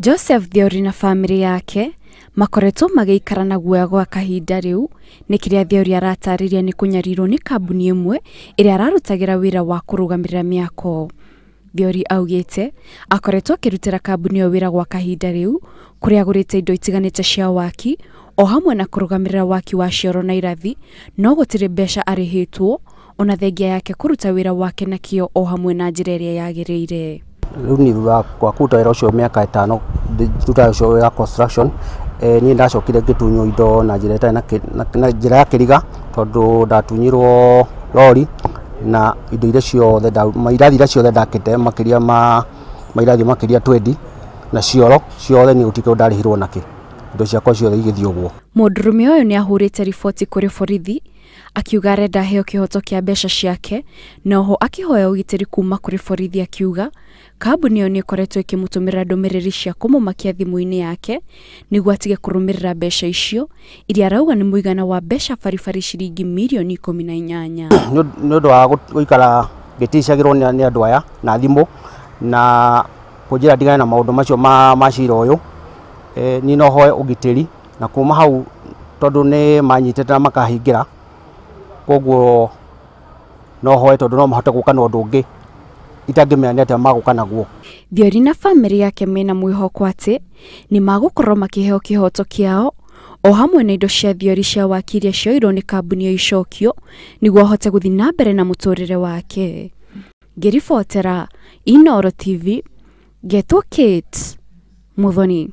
Joseph Thiori na family yake makoretwo magĩikara na guoya gwa kahinda riu nĩ kĩrĩa Thiori aratariria nĩ kunyarirwo nĩ kambuni imwe ĩrĩa ararutagira wĩra wa kũrũgamĩrĩra mĩako. Thiori augĩte akoretwo akĩrutĩra kambuni ĩyo wĩra gwa kahinda riu kũrĩa agũrĩte indo itiganĩte cia waki o hamwe na kũrũgamĩrĩra waki wa cioro na irathi, no gũtirĩ mbeca arĩhĩtwo ona thengia yake kũruta wĩra wake na kĩo o hamwe na njĩra ĩrĩa yagĩrĩire. Rĩu ni thutha kwa kuruta wĩra ũcio mĩaka 5 thutha ũcio wa construction niĩ ndacokire ngĩtunywo indo na njĩra ĩtarĩ na njĩra ya kĩriga, tondũ ndatunyirwo lori na indo iria ciothe mairathi iria ciothe ndakĩte makĩria mairathi makĩria 20 na cioro ciothe nĩ gũtikĩrwo ndarĩhirwo nakĩ, indo ciakwa ciothe igĩthiĩ ũguo. Mũndũrũme ũyũ nĩ ahũrĩte riboti kũrĩ borithi akiuga arenda heo kĩhoto kĩa mbeca ciake, noho akihoya ũgitĩri kuma kũrĩ borithi akiuga kambuni ĩyo nĩ ĩkoretwo ĩkĩmũtũmĩra ndũmĩrĩri cia kũmũmakia thimũ-inĩ yake nĩguo atige kũrũmĩrĩra mbeca icio iria arauga nĩ mũigana wa mbeca baribari ciringi mirioni 18. Nĩ ũndũ wa gũikara ngĩticagĩrwo nĩ andũ aya na thimũ na kũnjĩra ndigane na maũndũ macio ma cira ũyũ, niĩ no hoe ũgitĩri na kuma hau tondũ nĩ manyitĩte na makahingĩra, koguo no hoe tondũ no mahote gũka na ũndũ ũngĩ itangĩmenya atĩ magũka naguo. Thiori na family yake mena mwĩhoko atĩ nĩ magũkorwo makĩheo kĩhoto kĩao o hamwe na indo cia Thiori cia waki iria cioirwo nĩ kambuni ĩyo icokio nĩguo ahote gũthiĩ na mbere na mũtũrĩre wake. Ngĩribotera Inooro TV, Getwo Kate Muthoni.